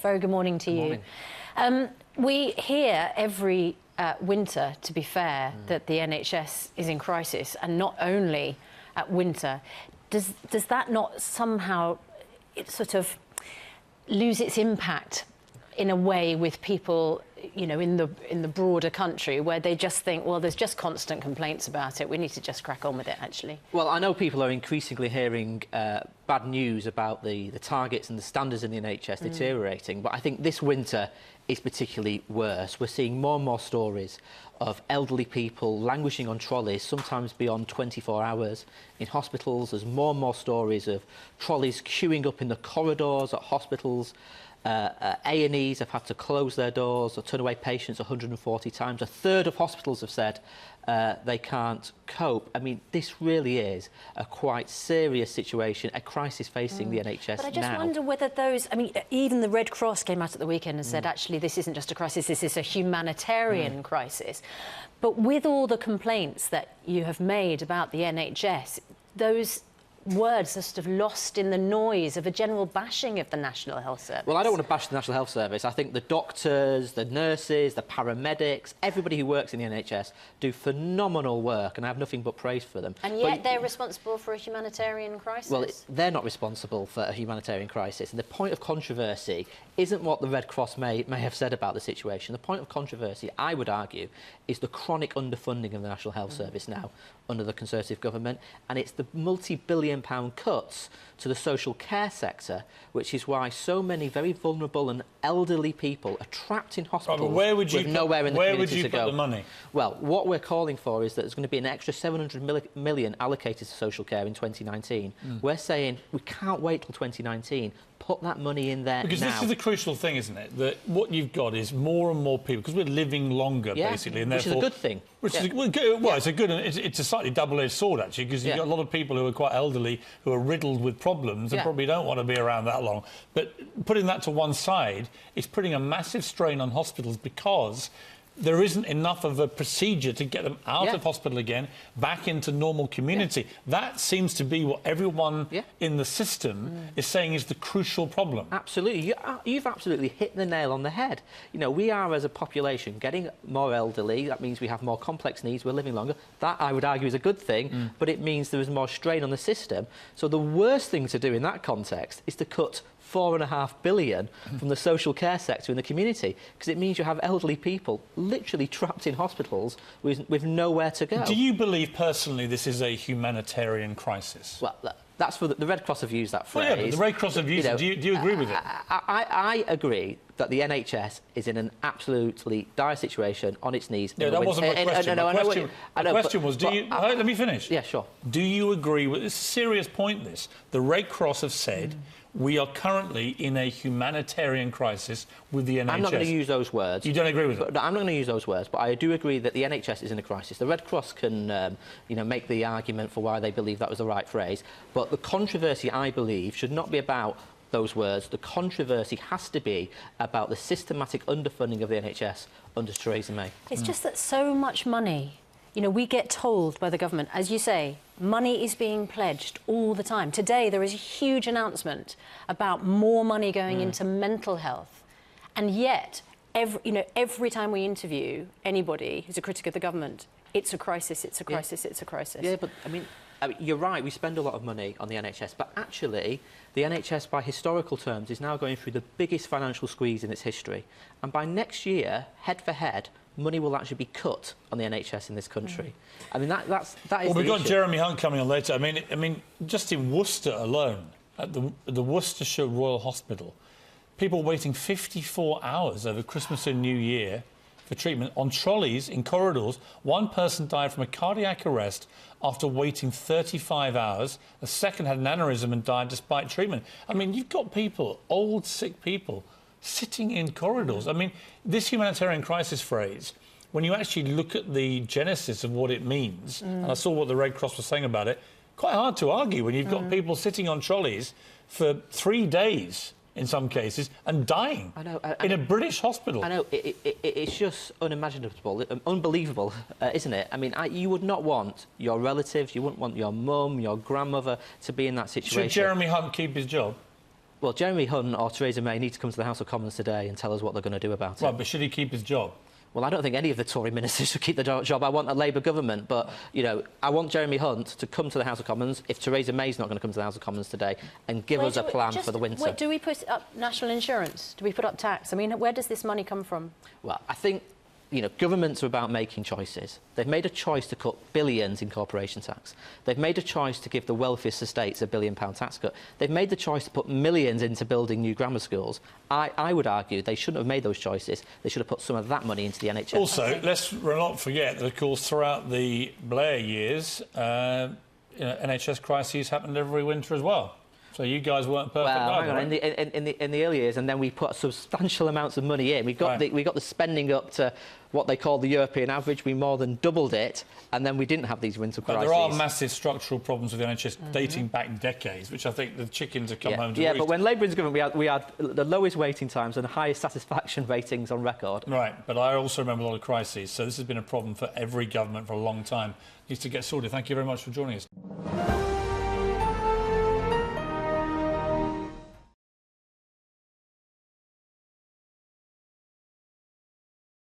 very good morning to you. We hear every winter, to be fair, that the NHS is in crisis, and not only at winter. Does that not somehow sort of lose its impact in a way with people, you know, in the broader country, where they just think, well, there's just constant complaints about it, we need to just crack on with it, actually? Well, I know people are increasingly hearing bad news about the targets and the standards in the NHS deteriorating, but I think this winter is particularly worse. We're seeing more and more stories of elderly people languishing on trolleys, sometimes beyond 24 hours in hospitals. There's more and more stories of trolleys queuing up in the corridors at hospitals. A&Es have had to close their doors or turn away patients 140 times. A third of hospitals have said they can't cope. I mean, this really is a quite serious situation, a crisis facing the NHS now. But I just wonder whether those... I mean, even the Red Cross came out at the weekend and said, actually, this isn't just a crisis, this is a humanitarian crisis. But with all the complaints that you have made about the NHS, those words are sort of lost in the noise of a general bashing of the National Health Service. Well, I don't want to bash the National Health Service. I think the doctors, the nurses, the paramedics, everybody who works in the NHS do phenomenal work, and I have nothing but praise for them. And yet they're responsible for a humanitarian crisis? Well, they're not responsible for a humanitarian crisis, and the point of controversy isn't what the Red Cross may have said about the situation. The point of controversy, I would argue, is the chronic underfunding of the National Health Service now under the Conservative government, and it's the multi-billion-pound cuts to the social care sector, which is why so many very vulnerable and elderly people are trapped in hospitals with nowhere in the community to go. Where would you put the money? Well, what we're calling for is that there's going to be an extra 700 million allocated to social care in 2019. We're saying we can't wait till 2019. Put that money in there because now. This is the crucial thing, isn't it? That what you've got is more and more people, because we're living longer, basically, and which therefore, is a good thing. Which is well, it's a good, it's a slightly double-edged sword actually, because you've got a lot of people who are quite elderly who are riddled with problems and probably don't want to be around that long. But putting that to one side, it's putting a massive strain on hospitals because there isn't enough of a procedure to get them out of hospital again, back into normal community. That seems to be what everyone in the system is saying is the crucial problem. Absolutely. You've absolutely hit the nail on the head. You know, we are, as a population, getting more elderly. That means we have more complex needs, we're living longer. That, I would argue, is a good thing, but it means there is more strain on the system. So the worst thing to do in that context is to cut £4.5 billion from the social care sector in the community, because it means you have elderly people literally trapped in hospitals with nowhere to go. Do you believe personally this is a humanitarian crisis? Well, that's for the Red Cross have used that phrase. Well, yeah, but the Red Cross have used it. Do you agree with it? I agree that the NHS is in an absolutely dire situation, on its knees. Yeah, that wasn't my question. The question was, let me finish. Yeah, sure. Do you agree with this? Serious point, this. The Red Cross have said we are currently in a humanitarian crisis with the NHS. I'm not going to use those words. You don't agree with it? No, I'm not going to use those words, but I do agree that the NHS is in a crisis. The Red Cross can, you know, make the argument for why they believe that was the right phrase, but the controversy, I believe, should not be about those words. The controversy has to be about the systematic underfunding of the NHS under Theresa May. It's just that so much money, you know, we get told by the government, as you say, money is being pledged all the time. Today there is a huge announcement about more money going into mental health, and yet every time we interview anybody who's a critic of the government, it's a crisis, it's a crisis, it's a crisis. Yeah, but I mean, you're right, we spend a lot of money on the NHS, but actually the NHS, by historical terms, is now going through the biggest financial squeeze in its history. And by next year, head for head, money will actually be cut on the NHS in this country. I mean, that is well, we've got Jeremy Hunt coming on later. I mean, just in Worcester alone, at the Worcestershire Royal Hospital, people waiting 54 hours over Christmas and New Year for treatment on trolleys in corridors. One person died from a cardiac arrest after waiting 35 hours. A second had an aneurysm and died despite treatment. I mean, you've got people, old, sick people, sitting in corridors. I mean, this humanitarian crisis phrase, when you actually look at the genesis of what it means, and I saw what the Red Cross was saying about it, quite hard to argue when you've got people sitting on trolleys for 3 days in some cases, and dying in a British hospital. I know, it's just unimaginable, unbelievable, isn't it? I mean, you would not want your relatives, you wouldn't want your mum, your grandmother to be in that situation. Should Jeremy Hunt keep his job? Well, Jeremy Hunt or Theresa May need to come to the House of Commons today and tell us what they're going to do about it. Right, but should he keep his job? Well, I don't think any of the Tory ministers should keep the job. I want a Labour government. But, you know, I want Jeremy Hunt to come to the House of Commons if Theresa May's not going to come to the House of Commons today and give us a plan for the winter. Do we put up national insurance? Do we put up tax? I mean, where does this money come from? Well, I think, you know, governments are about making choices. They've made a choice to cut billions in corporation tax. They've made a choice to give the wealthiest estates a £1 billion tax cut. They've made the choice to put millions into building new grammar schools. I would argue they shouldn't have made those choices. They should have put some of that money into the NHS. Also, let's not forget that, of course, throughout the Blair years, you know, NHS crises happened every winter as well. So you guys weren't perfect either, hang on. Right? In the early years, and then we put substantial amounts of money in. We got the spending up to what they call the European average. We more than doubled it, and then we didn't have these winter crises. But there are massive structural problems with the NHS dating back decades, which I think the chickens have come home to roost. But when Labour was government, we had the lowest waiting times and the highest satisfaction ratings on record. Right, but I also remember a lot of crises, so this has been a problem for every government for a long time. It needs to get sorted. Thank you very much for joining us.